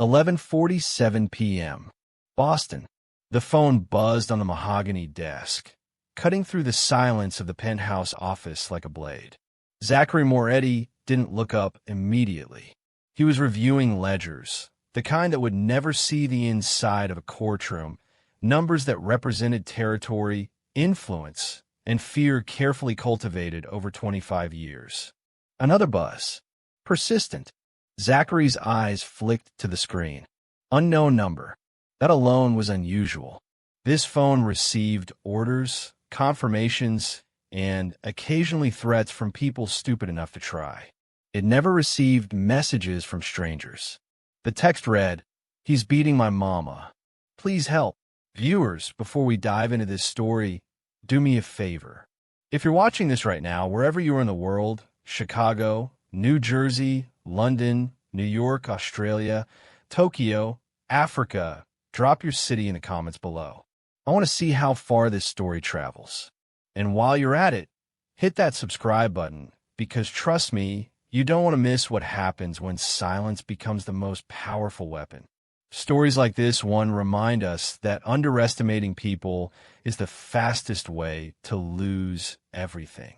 11:47 p.m. Boston. The phone buzzed on the mahogany desk, cutting through the silence of the penthouse office like a blade. Zachary Moretti didn't look up immediately. He was reviewing ledgers, the kind that would never see the inside of a courtroom, numbers that represented territory, influence, and fear carefully cultivated over 25 years. Another buzz. Persistent. Zachary's eyes flicked to the screen. Unknown number. That alone was unusual. This phone received orders, confirmations, and occasionally threats from people stupid enough to try. It never received messages from strangers. The text read, "He's beating my mama. Please help." Viewers, before we dive into this story, do me a favor. If you're watching this right now, wherever you are in the world, Chicago, New Jersey, London, New York, Australia, Tokyo, Africa, drop your city in the comments below. I want to see how far this story travels. And while you're at it, hit that subscribe button, because trust me, you don't want to miss what happens when silence becomes the most powerful weapon. Stories like this one remind us that underestimating people is the fastest way to lose everything.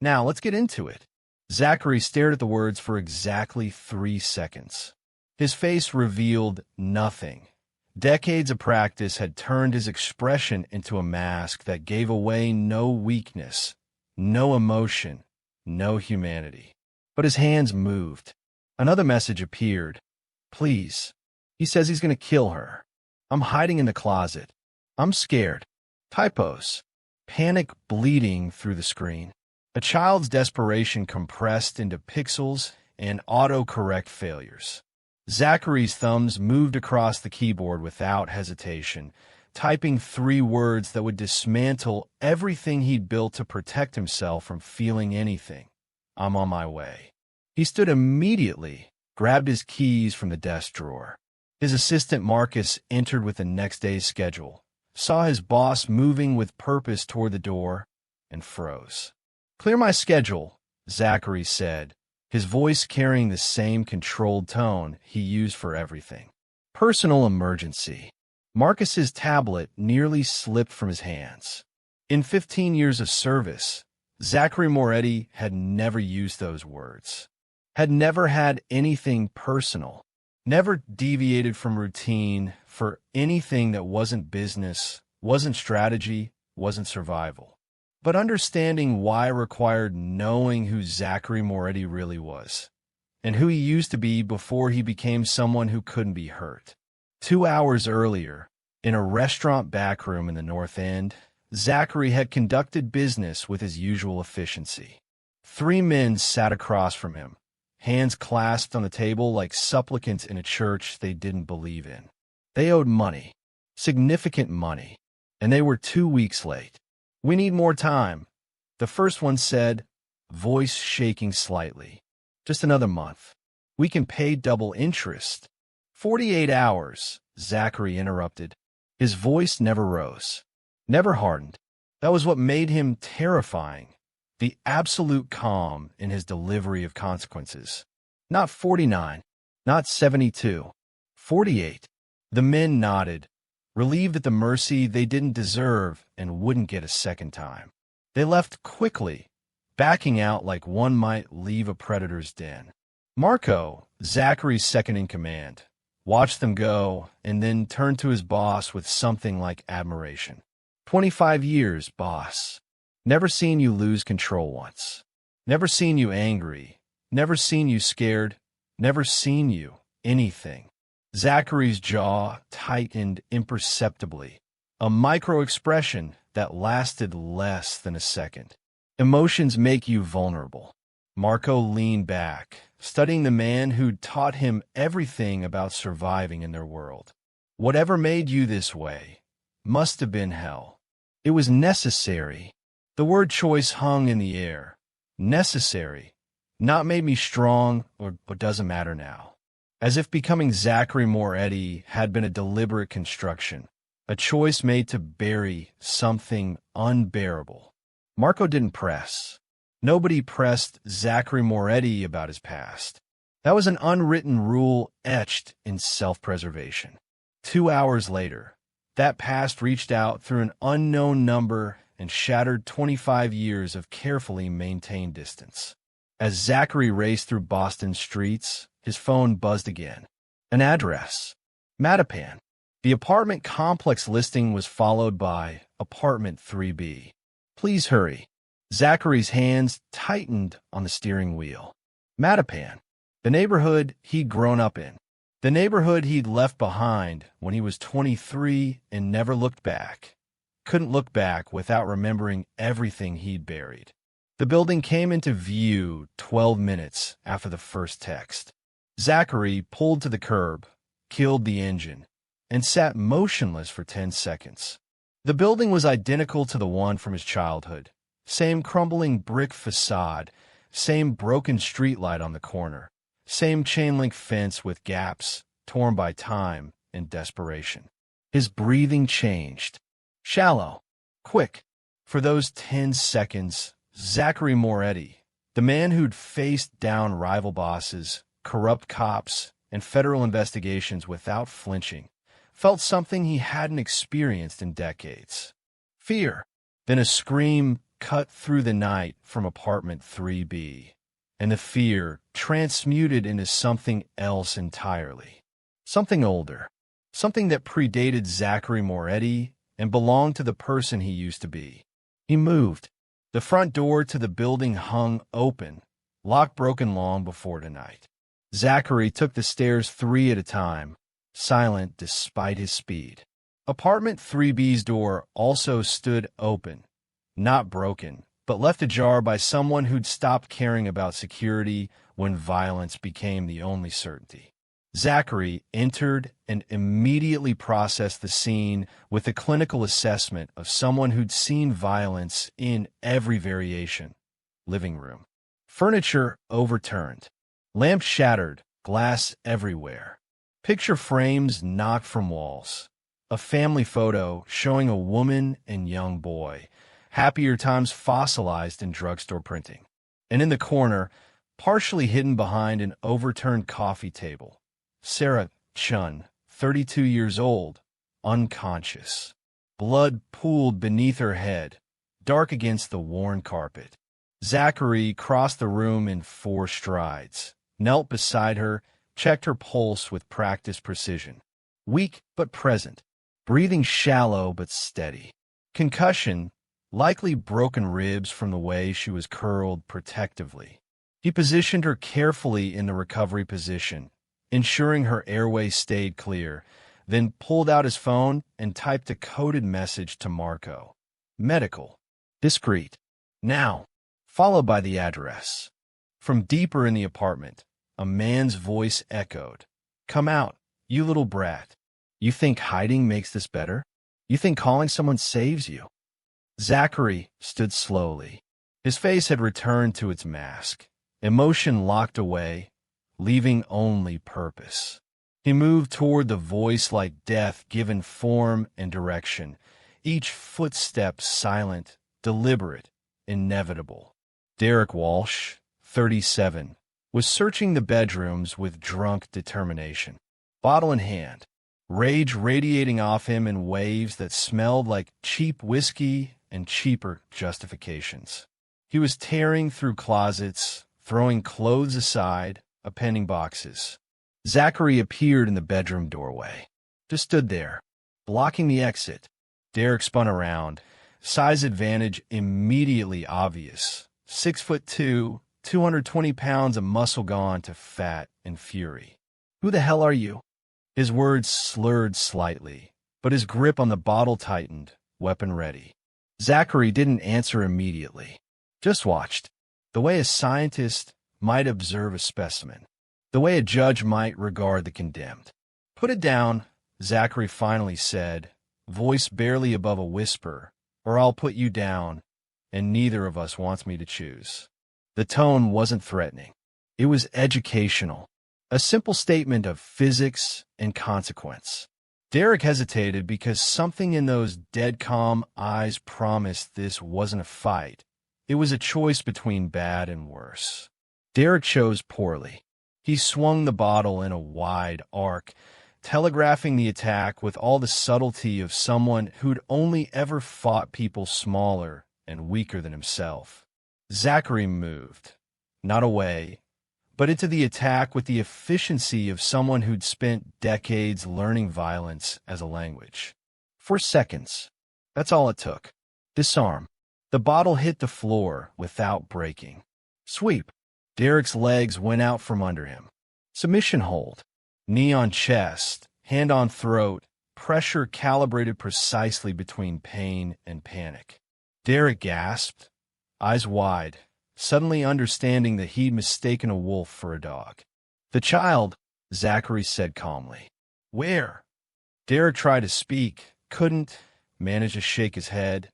Now, let's get into it. Zachary stared at the words for exactly 3 seconds. His face revealed nothing. Decades of practice had turned his expression into a mask that gave away no weakness, no emotion, no humanity. But his hands moved. Another message appeared. "Please. He says he's going to kill her. I'm hiding in the closet. I'm scared." Typos. Panic bleeding through the screen. A child's desperation compressed into pixels and autocorrect failures. Zachary's thumbs moved across the keyboard without hesitation, typing 3 words that would dismantle everything he'd built to protect himself from feeling anything. "I'm on my way." He stood immediately, grabbed his keys from the desk drawer. His assistant Marcus entered with the next day's schedule, saw his boss moving with purpose toward the door, and froze. "Clear my schedule," Zachary said, his voice carrying the same controlled tone he used for everything. Personal emergency. Marcus's tablet nearly slipped from his hands. In 15 years of service, Zachary Moretti had never used those words, had never had anything personal, never deviated from routine for anything that wasn't business, wasn't strategy, wasn't survival. But understanding why required knowing who Zachary Moretti really was, and who he used to be before he became someone who couldn't be hurt. 2 hours earlier, in a restaurant backroom in the North End, Zachary had conducted business with his usual efficiency. 3 men sat across from him, hands clasped on the table like supplicants in a church they didn't believe in. They owed money, significant money, and they were 2 weeks late. "We need more time," the first one said, voice shaking slightly. "Just another month. We can pay double interest." 48 hours, Zachary interrupted. His voice never rose, never hardened. That was what made him terrifying, the absolute calm in his delivery of consequences. Not 49, not 72, 48. The men nodded, relieved at the mercy they didn't deserve and wouldn't get a second time. They left quickly, backing out like one might leave a predator's den. Marco, Zachary's second-in-command, watched them go and then turned to his boss with something like admiration. 25 years, boss. Never seen you lose control once. Never seen you angry. Never seen you scared. Never seen you anything." Zachary's jaw tightened imperceptibly, a micro-expression that lasted less than a second. Emotions make you vulnerable. Marco leaned back, studying the man who'd taught him everything about surviving in their world. "Whatever made you this way must have been hell. It was necessary." The word choice hung in the air. Necessary. Not made me strong or doesn't matter now. As if becoming Zachary Moretti had been a deliberate construction, a choice made to bury something unbearable. Marco didn't press. Nobody pressed Zachary Moretti about his past. That was an unwritten rule etched in self-preservation. 2 hours later, that past reached out through an unknown number and shattered 25 years of carefully maintained distance. As Zachary raced through Boston's streets, his phone buzzed again. An address. Mattapan. The apartment complex listing was followed by Apartment 3B. Please hurry. Zachary's hands tightened on the steering wheel. Mattapan. The neighborhood he'd grown up in. The neighborhood he'd left behind when he was 23 and never looked back. Couldn't look back without remembering everything he'd buried. The building came into view 12 minutes after the first text. Zachary pulled to the curb, killed the engine, and sat motionless for 10 seconds. The building was identical to the one from his childhood. Same crumbling brick facade, same broken streetlight on the corner, same chain-link fence with gaps torn by time and desperation. His breathing changed. Shallow. Quick. For those 10 seconds, Zachary Moretti, the man who'd faced down rival bosses, corrupt cops, and federal investigations without flinching, felt something he hadn't experienced in decades. Fear. Then a scream cut through the night from Apartment 3B, and the fear transmuted into something else entirely. Something older. Something that predated Zachary Moretti and belonged to the person he used to be. He moved. The front door to the building hung open, lock broken long before tonight. Zachary took the stairs 3 at a time, silent despite his speed. Apartment 3B's door also stood open, not broken, but left ajar by someone who'd stopped caring about security when violence became the only certainty. Zachary entered and immediately processed the scene with a clinical assessment of someone who'd seen violence in every variation. Living room. Furniture overturned. Lamps shattered, glass everywhere. Picture frames knocked from walls. A family photo showing a woman and young boy. Happier times fossilized in drugstore printing. And in the corner, partially hidden behind an overturned coffee table, Sarah Chun, 32 years old, unconscious. Blood pooled beneath her head, dark against the worn carpet. Zachary crossed the room in 4 strides, knelt beside her, checked her pulse with practiced precision. Weak but present, breathing shallow but steady. Concussion, likely broken ribs from the way she was curled protectively. He positioned her carefully in the recovery position, ensuring her airway stayed clear, then pulled out his phone and typed a coded message to Marco. Medical. Discreet. Now. Followed by the address. From deeper in the apartment, a man's voice echoed. Come out, you little brat. You think hiding makes this better? You think calling someone saves you? Zachary stood slowly. His face had returned to its mask. Emotion locked away, leaving only purpose. He moved toward the voice like death given form and direction, each footstep silent, deliberate, inevitable. Derek Walsh, 37, was searching the bedrooms with drunk determination. Bottle in hand, rage radiating off him in waves that smelled like cheap whiskey and cheaper justifications. He was tearing through closets, throwing clothes aside, appending boxes. Zachary appeared in the bedroom doorway. Just stood there, blocking the exit. Derek spun around, size advantage immediately obvious. 6'2", 220 pounds of muscle gone to fat and fury. Who the hell are you? His words slurred slightly, but his grip on the bottle tightened, weapon ready. Zachary didn't answer immediately. Just watched, the way a scientist might observe a specimen, the way a judge might regard the condemned. Put it down, Zachary finally said, voice barely above a whisper, or I'll put you down, and neither of us wants me to choose. The tone wasn't threatening. It was educational, a simple statement of physics and consequence. Derek hesitated because something in those dead calm eyes promised this wasn't a fight. It was a choice between bad and worse. Derek chose poorly. He swung the bottle in a wide arc, telegraphing the attack with all the subtlety of someone who'd only ever fought people smaller and weaker than himself. Zachary moved, not away, but into the attack with the efficiency of someone who'd spent decades learning violence as a language. For seconds, that's all it took. Disarm. The bottle hit the floor without breaking. Sweep. Derek's legs went out from under him. Submission hold. Knee on chest, hand on throat, pressure calibrated precisely between pain and panic. Derek gasped, eyes wide, suddenly understanding that he'd mistaken a wolf for a dog. "The child," Zachary said calmly. "Where?" Derek tried to speak, couldn't, managed to shake his head.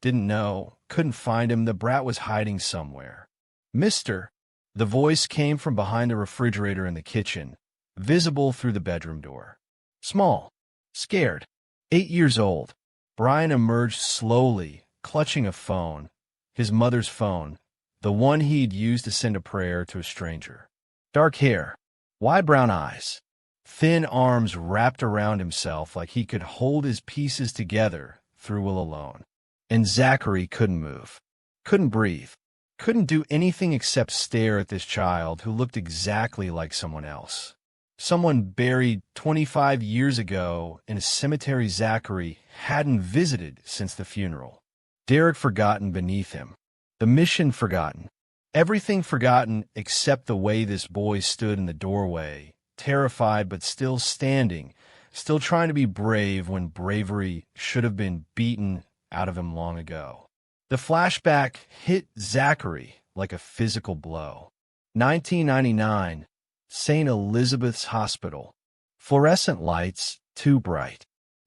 Didn't know, couldn't find him, the brat was hiding somewhere. "Mister," the voice came from behind the refrigerator in the kitchen, visible through the bedroom door. Small, scared, 8 years old. Brian emerged slowly, clutching a phone, his mother's phone, the one he'd used to send a prayer to a stranger. Dark hair, wide brown eyes, thin arms wrapped around himself like he could hold his pieces together through will alone. And Zachary couldn't move, couldn't breathe, couldn't do anything except stare at this child who looked exactly like someone else. Someone buried 25 years ago in a cemetery Zachary hadn't visited since the funeral. Derek forgotten beneath him. The mission forgotten. Everything forgotten except the way this boy stood in the doorway, terrified but still standing, still trying to be brave when bravery should have been beaten out of him long ago. The flashback hit Zachary like a physical blow. 1999, St. Elizabeth's Hospital. Fluorescent lights, too bright.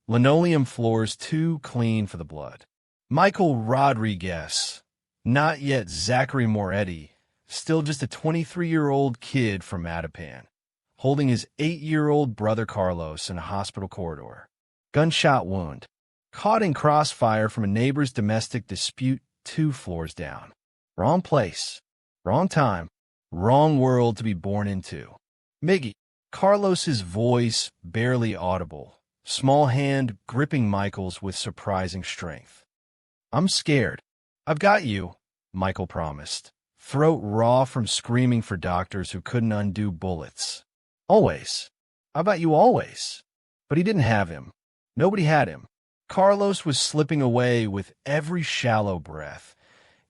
Linoleum floors too clean for the blood. Michael Rodriguez, not yet Zachary Moretti, still just a 23-year-old kid from Mattapan, holding his 8-year-old brother Carlos in a hospital corridor. Gunshot wound. Caught in crossfire from a neighbor's domestic dispute 2 floors down. Wrong place, wrong time, wrong world to be born into. Miggy. Carlos's voice barely audible, small hand gripping Michael's with surprising strength. "I'm scared. I've got you," Michael promised, throat raw from screaming for doctors who couldn't undo bullets. "Always. How about you always?" But he didn't have him. Nobody had him. Carlos was slipping away with every shallow breath.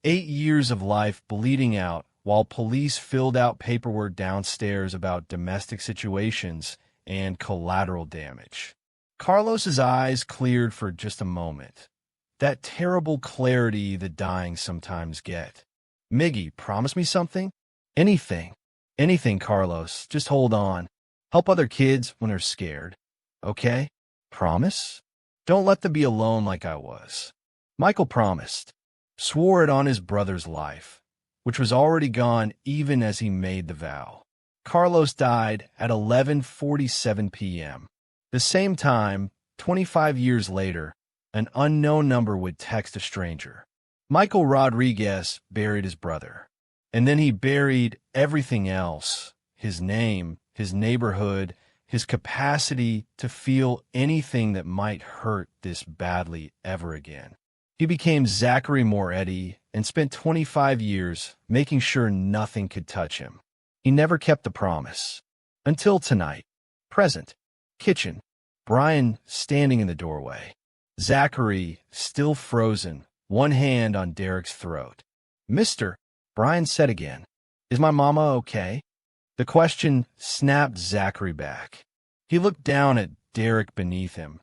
8 years of life bleeding out while police filled out paperwork downstairs about domestic situations and collateral damage. Carlos's eyes cleared for just a moment. That terrible clarity the dying sometimes get. "Miggy, promise me something?" "Anything. Anything, Carlos. Just hold on. Help other kids when they're scared. Okay? Promise? Don't let them be alone like I was." Michael promised. Swore it on his brother's life, which was already gone even as he made the vow. Carlos died at 11:47 p.m. The same time, 25 years later, an unknown number would text a stranger. Michael Rodriguez buried his brother. And then he buried everything else: his name, his neighborhood, his capacity to feel anything that might hurt this badly ever again. He became Zachary Moretti and spent 25 years making sure nothing could touch him. He never kept the promise. Until tonight. Present. Kitchen. Brian standing in the doorway. Zachary, still frozen, one hand on Derek's throat. "Mister," Brian said again, "is my mama okay?" The question snapped Zachary back. He looked down at Derek beneath him,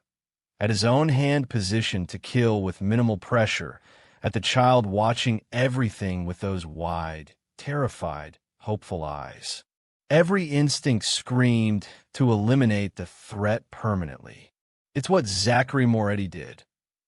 at his own hand positioned to kill with minimal pressure, at the child watching everything with those wide, terrified, hopeful eyes. Every instinct screamed to eliminate the threat permanently. It's what Zachary Moretti did.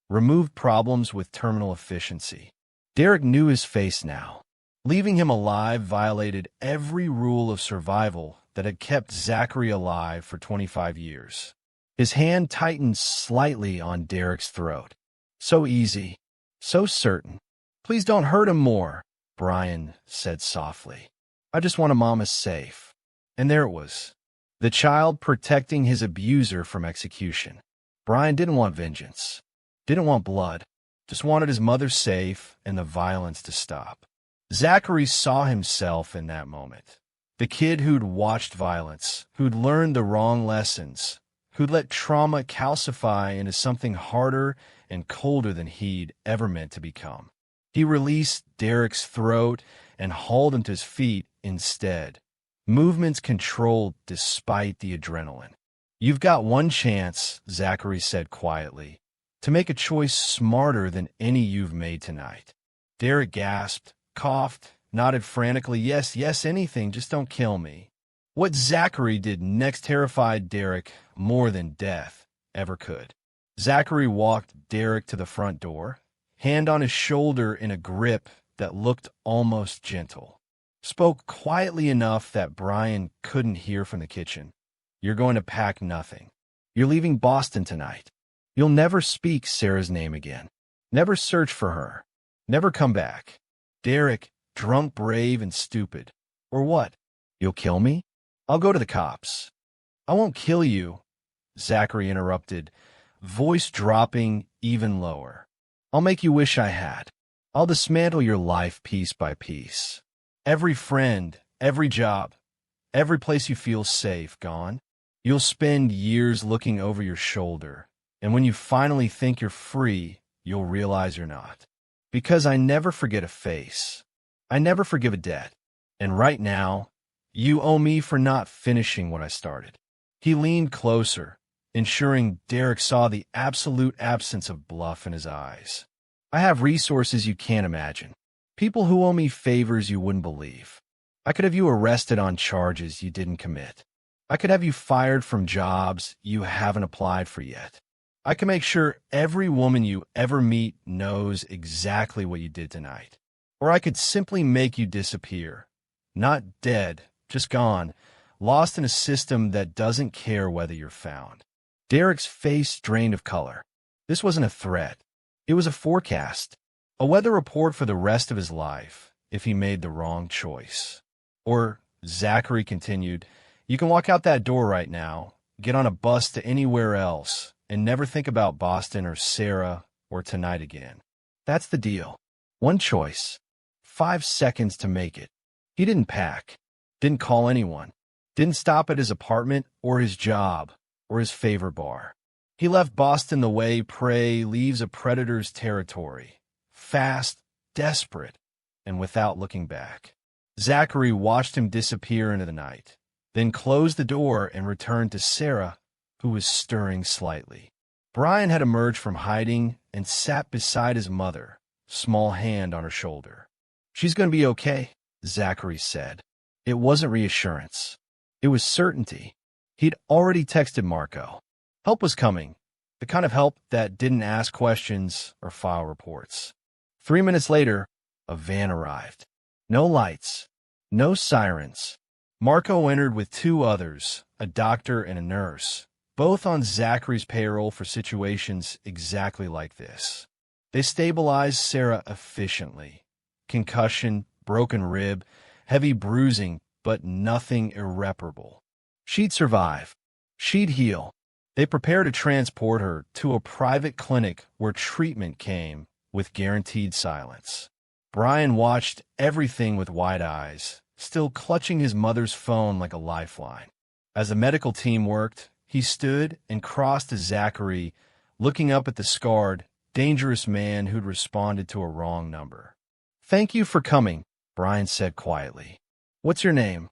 Removed problems with terminal efficiency. Derek knew his face now. Leaving him alive violated every rule of survival that had kept Zachary alive for 25 years. His hand tightened slightly on Derek's throat. So easy, so certain. "Please don't hurt him more," Brian said softly. "I just want a mama safe." And there it was. The child protecting his abuser from execution. Brian didn't want vengeance. Didn't want blood. Just wanted his mother safe and the violence to stop. Zachary saw himself in that moment. The kid who'd watched violence, who'd learned the wrong lessons, who'd let trauma calcify into something harder and colder than he'd ever meant to become. He released Derek's throat and hauled him to his feet instead. Movements controlled despite the adrenaline. "You've got one chance," Zachary said quietly, "to make a choice smarter than any you've made tonight." Derek gasped, coughed, nodded frantically, "Yes, yes, anything, just don't kill me." What Zachary did next terrified Derek more than death ever could. Zachary walked Derek to the front door, hand on his shoulder in a grip that looked almost gentle. Spoke quietly enough that Brian couldn't hear from the kitchen. "You're going to pack nothing. You're leaving Boston tonight. You'll never speak Sarah's name again. Never search for her. Never come back." Derek, drunk, brave, and stupid. "Or what? You'll kill me? I'll go to the cops." "I won't kill you," Zachary interrupted, voice dropping even lower. "I'll make you wish I had. I'll dismantle your life piece by piece. Every friend, every job, every place you feel safe, gone. You'll spend years looking over your shoulder, and when you finally think you're free, you'll realize you're not. Because I never forget a face. I never forgive a debt. And right now, you owe me for not finishing what I started." He leaned closer, ensuring Derek saw the absolute absence of bluff in his eyes. "I have resources you can't imagine. People who owe me favors you wouldn't believe. I could have you arrested on charges you didn't commit. I could have you fired from jobs you haven't applied for yet. I can make sure every woman you ever meet knows exactly what you did tonight. Or I could simply make you disappear. Not dead, just gone, lost in a system that doesn't care whether you're found." Derek's face drained of color. This wasn't a threat. It was a forecast, a weather report for the rest of his life if he made the wrong choice. "Or," Zachary continued, "you can walk out that door right now, get on a bus to anywhere else, and never think about Boston or Sarah or tonight again. That's the deal. One choice. 5 seconds to make it." He didn't pack, didn't call anyone, didn't stop at his apartment or his job or his favorite bar. He left Boston the way prey leaves a predator's territory, fast, desperate, and without looking back. Zachary watched him disappear into the night, then closed the door and returned to Sarah, who was stirring slightly. Brian had emerged from hiding and sat beside his mother, small hand on her shoulder. "She's going to be okay," Zachary said. It wasn't reassurance. It was certainty. He'd already texted Marco. Help was coming, the kind of help that didn't ask questions or file reports. 3 minutes later, a van arrived. No lights, no sirens. Marco entered with 2 others, a doctor and a nurse, both on Zachary's payroll for situations exactly like this. They stabilized Sarah efficiently. Concussion, broken rib, heavy bruising, but nothing irreparable. She'd survive. She'd heal. They prepared to transport her to a private clinic where treatment came with guaranteed silence. Brian watched everything with wide eyes, still clutching his mother's phone like a lifeline. As the medical team worked, he stood and crossed to Zachary, looking up at the scarred, dangerous man who'd responded to a wrong number. "Thank you for coming," Brian said quietly. "What's your name?"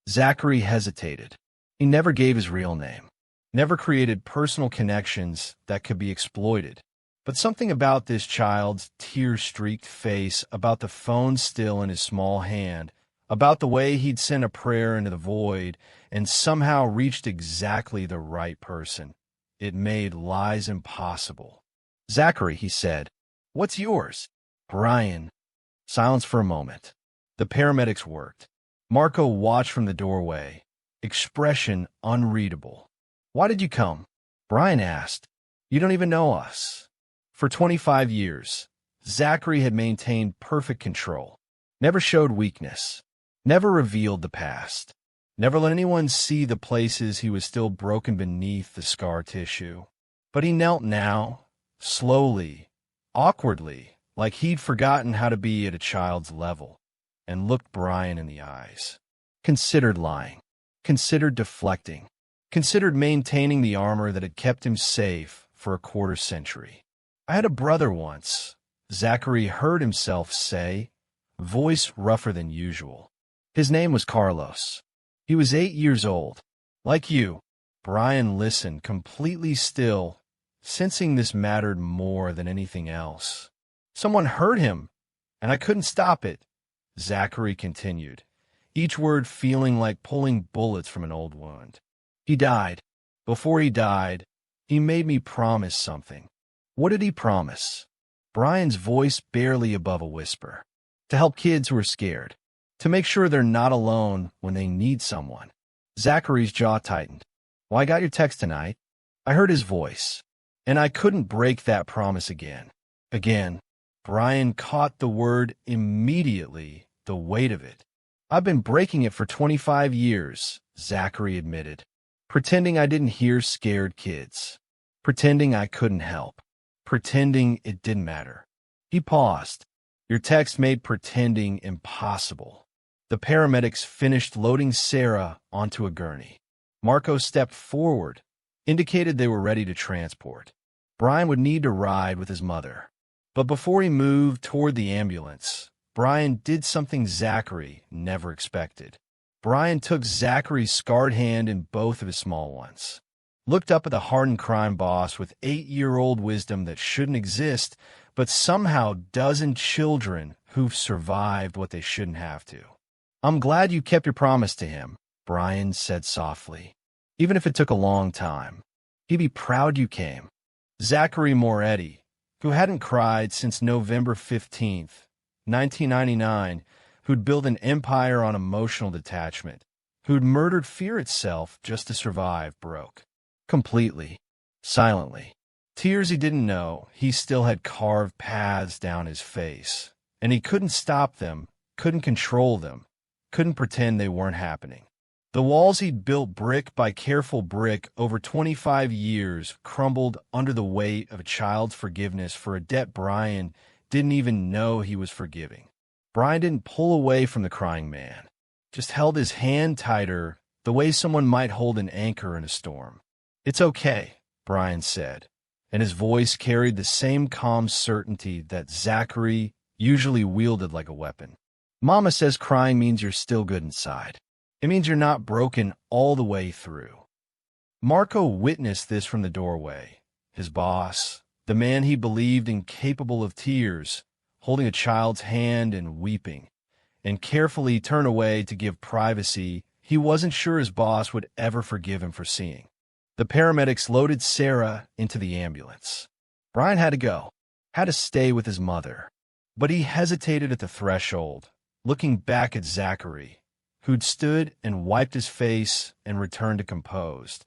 Zachary hesitated. He never gave his real name, never created personal connections that could be exploited. But something about this child's tear-streaked face, about the phone still in his small hand, about the way he'd sent a prayer into the void and somehow reached exactly the right person. It made lies impossible. "Zachary," he said. "What's yours?" "Brian." Silence for a moment. The paramedics worked. Marco watched from the doorway, expression unreadable. "Why did you come?" Brian asked. "You don't even know us." For 25 years, Zachary had maintained perfect control, never showed weakness, never revealed the past. Never let anyone see the places he was still broken beneath the scar tissue. But he knelt now, slowly, awkwardly, like he'd forgotten how to be at a child's level, and looked Brian in the eyes. Considered lying, considered deflecting, considered maintaining the armor that had kept him safe for a quarter century. "I had a brother once," Zachary heard himself say, voice rougher than usual. "His name was Carlos. He was 8 years old. Like you." Brian listened, completely still, sensing this mattered more than anything else. "Someone hurt him, and I couldn't stop it," Zachary continued, each word feeling like pulling bullets from an old wound. "He died. Before he died, he made me promise something." "What did he promise?" Brian's voice barely above a whisper. "To help kids who are scared. To make sure they're not alone when they need someone." Zachary's jaw tightened. "Well, I got your text tonight." I heard his voice, and I couldn't break that promise again. Again. Brian caught the word immediately, the weight of it. "I've been breaking it for 25 years, Zachary admitted. Pretending I didn't hear scared kids. Pretending I couldn't help. Pretending it didn't matter." He paused. "Your text made pretending impossible." The paramedics finished loading Sarah onto a gurney. Marco stepped forward, indicated they were ready to transport. Brian would need to ride with his mother. But before he moved toward the ambulance, Brian did something Zachary never expected. Brian took Zachary's scarred hand in both of his small ones, looked up at the hardened crime boss with 8-year-old wisdom that shouldn't exist, but somehow dozen children who've survived what they shouldn't have to. "I'm glad you kept your promise to him," Brian said softly. "Even if it took a long time. He'd be proud you came." Zachary Moretti, who hadn't cried since November 15th, 1999, who'd built an empire on emotional detachment, who'd murdered fear itself just to survive, broke. Completely. Silently. Tears he didn't know he still had carved paths down his face, and he couldn't stop them, couldn't control them, couldn't pretend they weren't happening. The walls he'd built brick by careful brick over 25 years crumbled under the weight of a child's forgiveness for a debt Brian didn't even know he was forgiving. Brian didn't pull away from the crying man, just held his hand tighter, the way someone might hold an anchor in a storm. "It's okay," Brian said, and his voice carried the same calm certainty that Zachary usually wielded like a weapon. "Mama says crying means you're still good inside. It means you're not broken all the way through." Marco witnessed this from the doorway. His boss, the man he believed incapable of tears, holding a child's hand and weeping, and carefully turned away to give privacy he wasn't sure his boss would ever forgive him for seeing. The paramedics loaded Sarah into the ambulance. Brian had to go, had to stay with his mother. But he hesitated at the threshold, looking back at Zachary, who'd stood and wiped his face and returned to composed.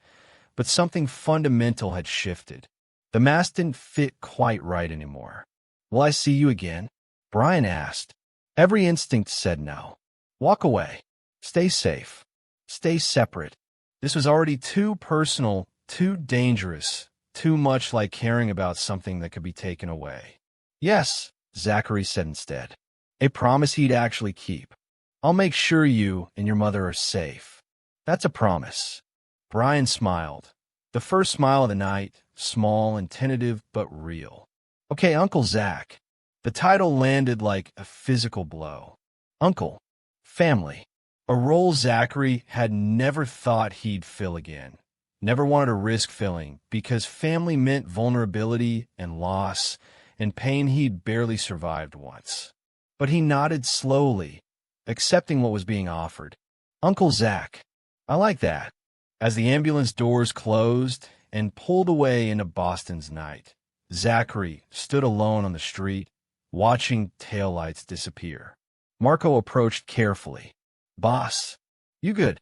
But something fundamental had shifted. The mask didn't fit quite right anymore. "Will I see you again?" Brian asked. Every instinct said no. Walk away. Stay safe. Stay separate. This was already too personal, too dangerous, too much like caring about something that could be taken away. "Yes," Zachary said instead. A promise he'd actually keep. "I'll make sure you and your mother are safe." "That's a promise." Brian smiled. The first smile of the night, small and tentative but real. "Okay, Uncle Zach." The title landed like a physical blow. Uncle. Family. A role Zachary had never thought he'd fill again. Never wanted to risk filling, because family meant vulnerability and loss and pain he'd barely survived once. But he nodded slowly, accepting what was being offered. "Uncle Zach." "I like that." As the ambulance doors closed and pulled away into Boston's night, Zachary stood alone on the street, watching taillights disappear. Marco approached carefully. "Boss, you good?"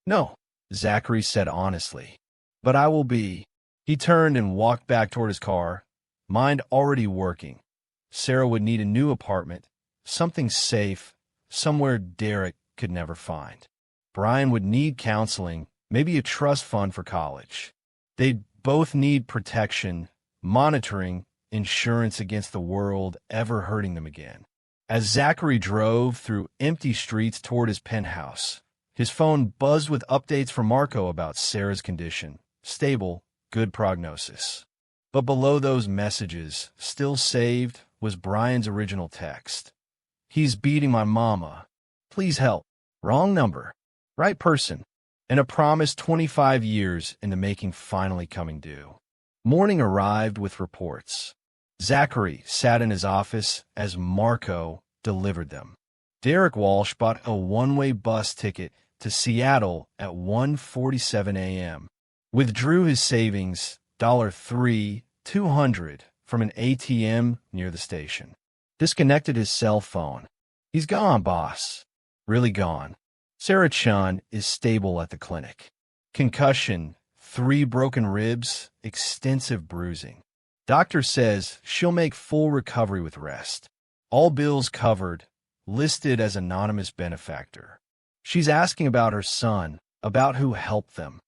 "No," Zachary said honestly. "But I will be." He turned and walked back toward his car, mind already working. Sarah would need a new apartment, something safe, somewhere Derek could never find. Brian would need counseling, maybe a trust fund for college. They'd both need protection, monitoring, insurance against the world ever hurting them again. As Zachary drove through empty streets toward his penthouse, his phone buzzed with updates from Marco about Sarah's condition. Stable, good prognosis. But below those messages, still saved, was Brian's original text. He's beating my mama. Please help. Wrong number. Right person. And a promise 25 years in the making finally coming due. Morning arrived with reports. Zachary sat in his office as Marco delivered them. Derek Walsh bought a one-way bus ticket to Seattle at 1:47 a.m. Withdrew his savings, $3,200, from an ATM near the station. Disconnected his cell phone. He's gone, boss. Really gone. Sarah Chun is stable at the clinic. Concussion, 3 broken ribs, extensive bruising. Doctor says she'll make full recovery with rest. All bills covered, listed as anonymous benefactor. She's asking about her son, about who helped them.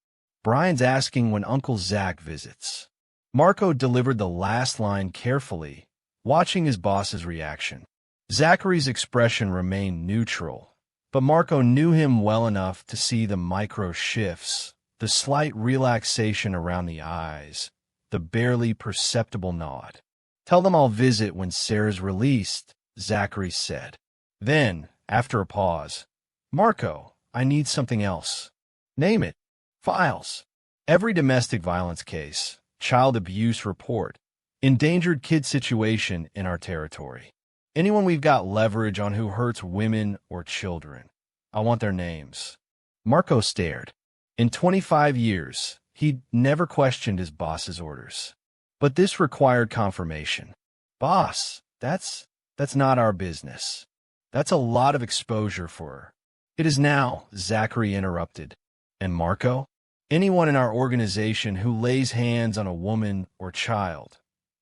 Brian's asking when Uncle Zach visits. Marco delivered the last line carefully, watching his boss's reaction. Zachary's expression remained neutral, but Marco knew him well enough to see the micro shifts, the slight relaxation around the eyes, the barely perceptible nod. Tell them I'll visit when Sarah's released, Zachary said. Then, after a pause, Marco, I need something else. Name it. Files. Every domestic violence case, child abuse report, endangered kid situation in our territory. Anyone we've got leverage on who hurts women or children. I want their names. Marco stared. In 25 years, he'd never questioned his boss's orders. But this required confirmation. Boss, that's not our business. That's a lot of exposure for her. It is now, Zachary interrupted. And Marco? Anyone in our organization who lays hands on a woman or child,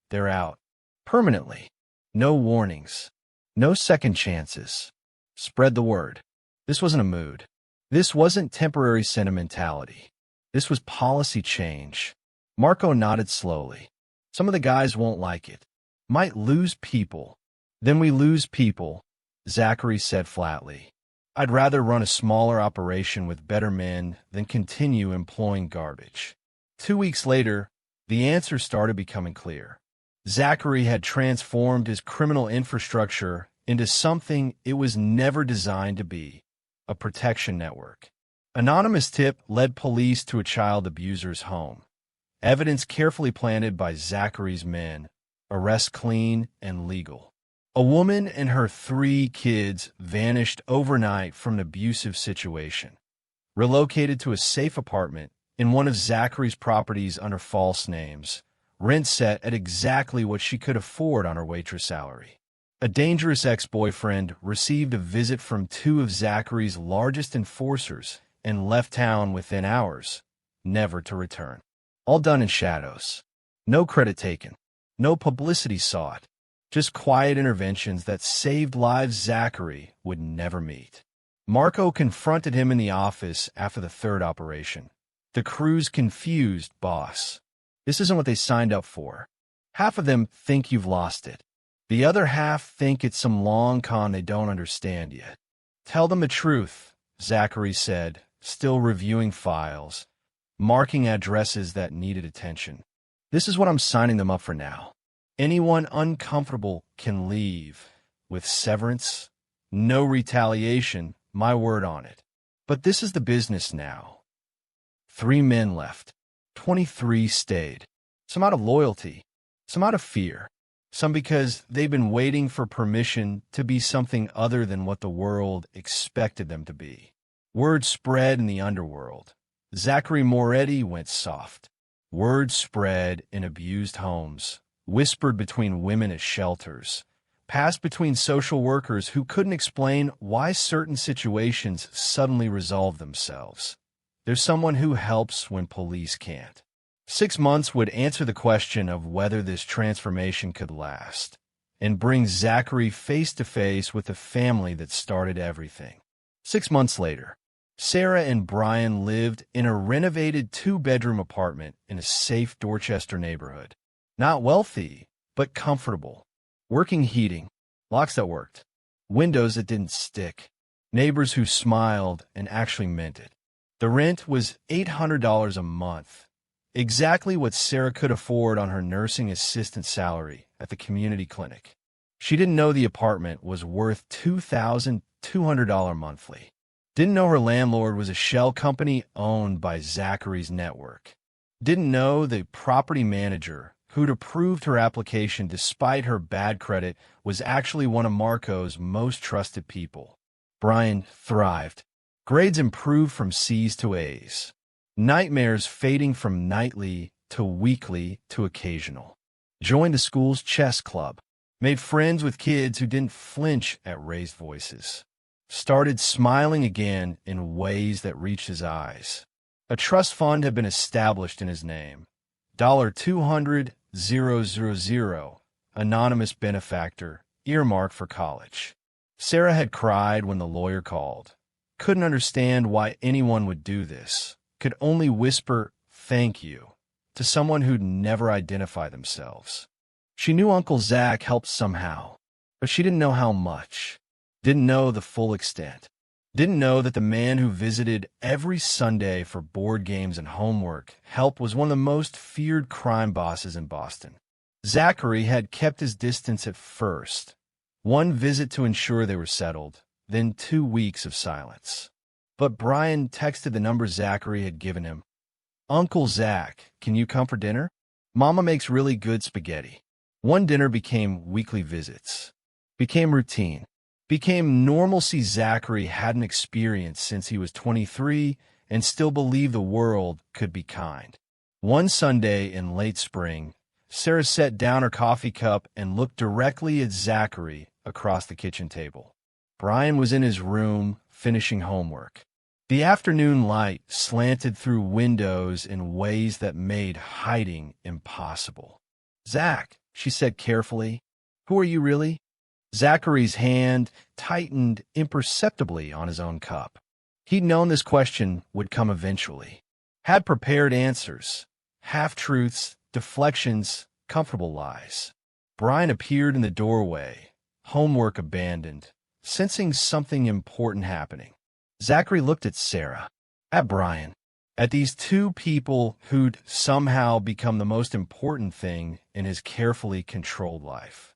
they're out. Permanently. No warnings. No second chances. Spread the word. This wasn't a mood. This wasn't temporary sentimentality. This was policy change. Marco nodded slowly. Some of the guys won't like it. Might lose people. Then we lose people, Zachary said flatly. I'd rather run a smaller operation with better men than continue employing garbage. 2 weeks later, the answer started becoming clear. Zachary had transformed his criminal infrastructure into something it was never designed to be, a protection network. Anonymous tip led police to a child abuser's home. Evidence carefully planted by Zachary's men, arrest clean and legal. A woman and her 3 kids vanished overnight from an abusive situation, relocated to a safe apartment in one of Zachary's properties under false names, rent set at exactly what she could afford on her waitress salary. A dangerous ex-boyfriend received a visit from 2 of Zachary's largest enforcers and left town within hours, never to return. All done in shadows. No credit taken. No publicity sought. Just quiet interventions that saved lives Zachary would never meet. Marco confronted him in the office after the 3rd operation. The crew's confused, boss. This isn't what they signed up for. Half of them think you've lost it. The other half think it's some long con they don't understand yet. Tell them the truth, Zachary said, still reviewing files, marking addresses that needed attention. This is what I'm signing them up for now. Anyone uncomfortable can leave, with severance, no retaliation, my word on it. But this is the business now. 3 men left. 23 stayed. Some out of loyalty, some out of fear, some because they've been waiting for permission to be something other than what the world expected them to be. Word spread in the underworld. Zachary Moretti went soft. Word spread in abused homes, whispered between women at shelters, passed between social workers who couldn't explain why certain situations suddenly resolve themselves. There's someone who helps when police can't. 6 months would answer the question of whether this transformation could last and bring Zachary face to face with the family that started everything. 6 months later, Sarah and Brian lived in a renovated two-bedroom apartment in a safe Dorchester neighborhood. Not wealthy, but comfortable. Working heating, locks that worked, windows that didn't stick, neighbors who smiled and actually meant it. The rent was $800 a month, exactly what Sarah could afford on her nursing assistant salary at the community clinic. She didn't know the apartment was worth $2,200 monthly. Didn't know her landlord was a shell company owned by Zachary's network. Didn't know the property manager who'd approved her application despite her bad credit was actually one of Marco's most trusted people. Brian thrived. Grades improved from C's to A's. Nightmares fading from nightly to weekly to occasional. Joined the school's chess club. Made friends with kids who didn't flinch at raised voices. Started smiling again in ways that reached his eyes. A trust fund had been established in his name. $200,000, anonymous benefactor, earmarked for college. Sarah had cried when the lawyer called. Couldn't understand why anyone would do this. Could only whisper, "Thank you," to someone who'd never identify themselves. She knew Uncle Zach helped somehow, but she didn't know how much. Didn't know the full extent. Didn't know that the man who visited every Sunday for board games and homework help was one of the most feared crime bosses in Boston. Zachary had kept his distance at first. One visit to ensure they were settled, then 2 weeks of silence. But Brian texted the number Zachary had given him. "Uncle Zach, can you come for dinner? Mama makes really good spaghetti." One dinner became weekly visits. Became routine. Became normalcy Zachary hadn't experienced since he was 23 and still believed the world could be kind. One Sunday in late spring, Sarah set down her coffee cup and looked directly at Zachary across the kitchen table. Brian was in his room, finishing homework. The afternoon light slanted through windows in ways that made hiding impossible. "Zach," she said carefully, "who are you really?" Zachary's hand tightened imperceptibly on his own cup. He'd known this question would come eventually. Had prepared answers, half-truths, deflections, comfortable lies. Brian appeared in the doorway, homework abandoned, sensing something important happening. Zachary looked at Sarah, at Brian, at these two people who'd somehow become the most important thing in his carefully controlled life,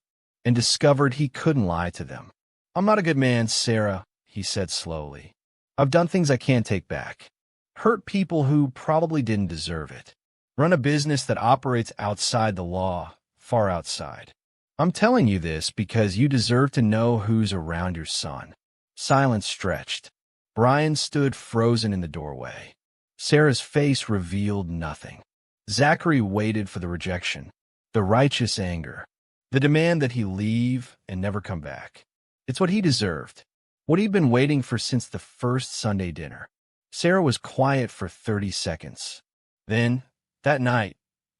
and discovered he couldn't lie to them. "I'm not a good man, Sarah," he said slowly. "I've done things I can't take back. Hurt people who probably didn't deserve it. Run a business that operates outside the law, far outside. I'm telling you this because you deserve to know who's around your son." Silence stretched. Brian stood frozen in the doorway. Sarah's face revealed nothing. Zachary waited for the rejection, the righteous anger, the demand that he leave and never come back. It's what he deserved, what he'd been waiting for since the first Sunday dinner. Sarah was quiet for 30 seconds. Then, that night,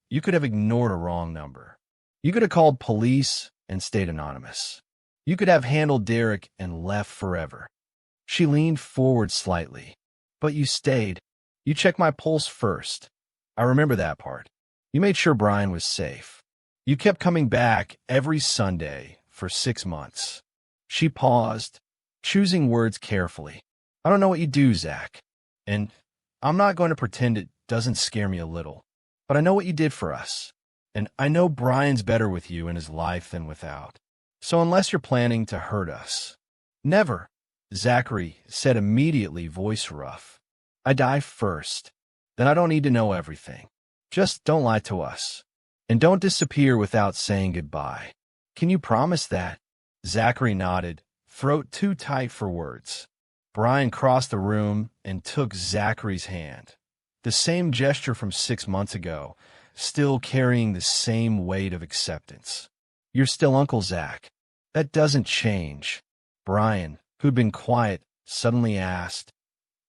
you could have ignored a wrong number. You could have called police and stayed anonymous. You could have handled Derek and left forever. She leaned forward slightly. "But you stayed. You checked my pulse first. I remember that part. You made sure Brian was safe. You kept coming back every Sunday for 6 months." She paused, choosing words carefully. "I don't know what you do, Zach. And I'm not going to pretend it doesn't scare me a little. But I know what you did for us. And I know Brian's better with you in his life than without. So unless you're planning to hurt us—" "Never," Zachary said immediately, voice rough. "I die first. Then I don't need to know everything. Just don't lie to us. And don't disappear without saying goodbye. Can you promise that?" Zachary nodded, throat too tight for words. Brian crossed the room and took Zachary's hand. The same gesture from 6 months ago, still carrying the same weight of acceptance. "You're still Uncle Zach. That doesn't change." Brian, who'd been quiet, suddenly asked,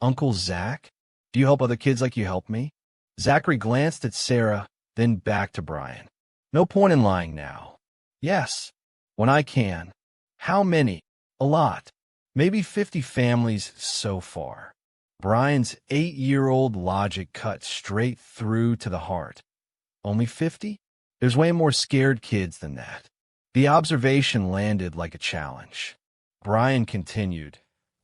"Uncle Zach? Do you help other kids like you helped me?" Zachary glanced at Sarah, then back to Brian. "No point in lying now." "Yes, when I can." "How many?" "A lot. Maybe 50 families so far." Brian's 8-year-old logic cut straight through to the heart. Only 50? There's way more scared kids than that. The observation landed like a challenge. Brian continued,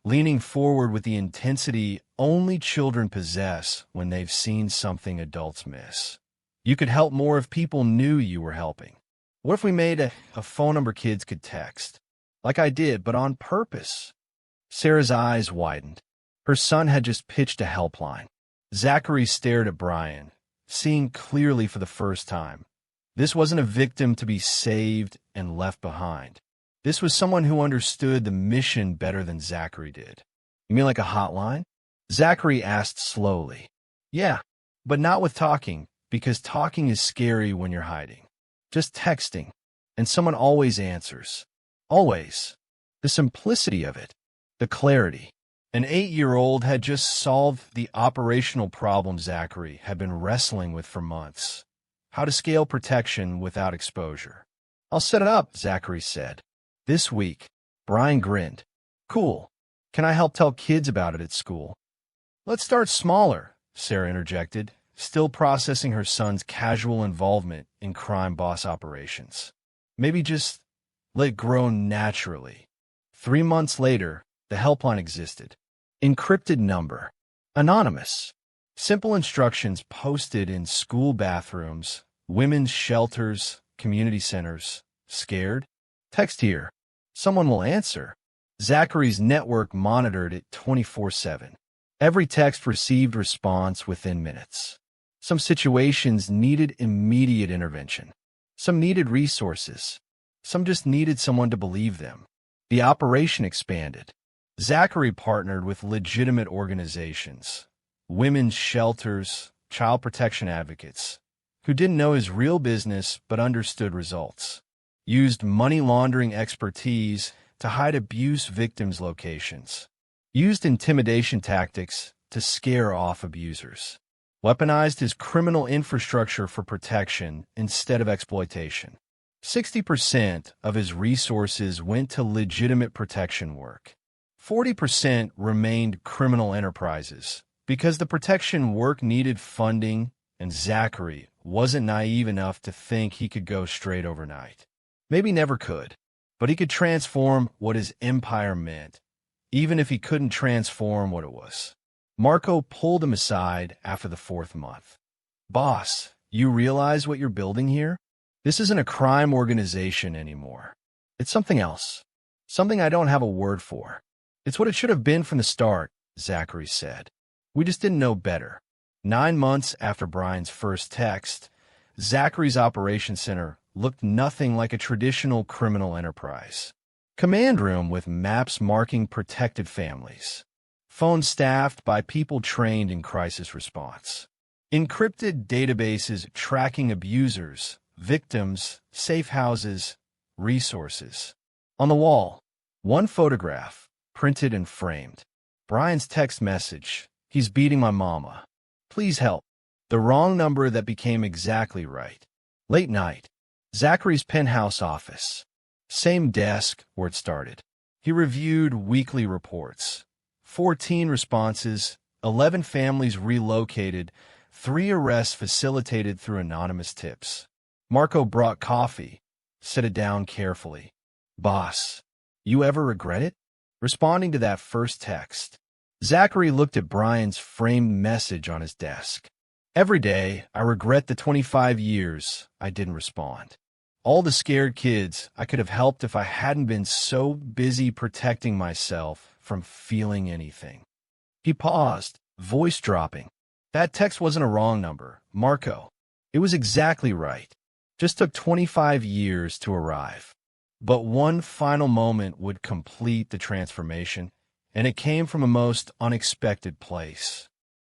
leaning forward with the intensity only children possess when they've seen something adults miss. You could help more if people knew you were helping. What if we made a phone number kids could text? Like I did, but on purpose. Sarah's eyes widened. Her son had just pitched a helpline. Zachary stared at Brian, seeing clearly for the first time. This wasn't a victim to be saved and left behind. This was someone who understood the mission better than Zachary did. You mean like a hotline? Zachary asked slowly. Yeah, but not with talking, because talking is scary when you're hiding. Just texting, and someone always answers. Always. The simplicity of it, the clarity. An 8-year-old had just solved the operational problem Zachary had been wrestling with for months. How to scale protection without exposure. I'll set it up, Zachary said. This week. Brian grinned. Cool. Can I help tell kids about it at school? Let's start smaller, Sarah interjected, still processing her son's casual involvement in crime boss operations. Maybe just let it grow naturally. 3 months later, the helpline existed. Encrypted number. Anonymous. Simple instructions posted in school bathrooms, women's shelters, community centers. Scared? Text here. Someone will answer. Zachary's network monitored it 24/7. Every text received response within minutes. Some situations needed immediate intervention. Some needed resources. Some just needed someone to believe them. The operation expanded. Zachary partnered with legitimate organizations, women's shelters, child protection advocates, who didn't know his real business but understood results. Used money laundering expertise to hide abuse victims' locations. Used intimidation tactics to scare off abusers. Weaponized his criminal infrastructure for protection instead of exploitation. 60% of his resources went to legitimate protection work. 40% remained criminal enterprises because the protection work needed funding and Zachary wasn't naive enough to think he could go straight overnight. Maybe never could, but he could transform what his empire meant, even if he couldn't transform what it was. Marco pulled him aside after the 4th month. Boss, you realize what you're building here? This isn't a crime organization anymore. It's something else. Something I don't have a word for. It's what it should have been from the start, Zachary said. We just didn't know better. 9 months after Brian's first text, Zachary's operations center looked nothing like a traditional criminal enterprise. Command room with maps marking protected families. Phone staffed by people trained in crisis response. Encrypted databases tracking abusers, victims, safe houses, resources. On the wall, one photograph, printed and framed. Brian's text message. He's beating my mama. Please help. The wrong number that became exactly right. Late night. Zachary's penthouse office. Same desk where it started. He reviewed weekly reports. 14 responses, 11 families relocated, 3 arrests facilitated through anonymous tips. Marco brought coffee, set it down carefully. Boss, you ever regret it? Responding to that first text, Zachary looked at Brian's framed message on his desk. Every day, I regret the 25 years I didn't respond. All the scared kids I could have helped if I hadn't been so busy protecting myself from feeling anything. He paused, voice dropping. That text wasn't a wrong number, Marco. It was exactly right. Just took 25 years to arrive. But one final moment would complete the transformation, and it came from a most unexpected place.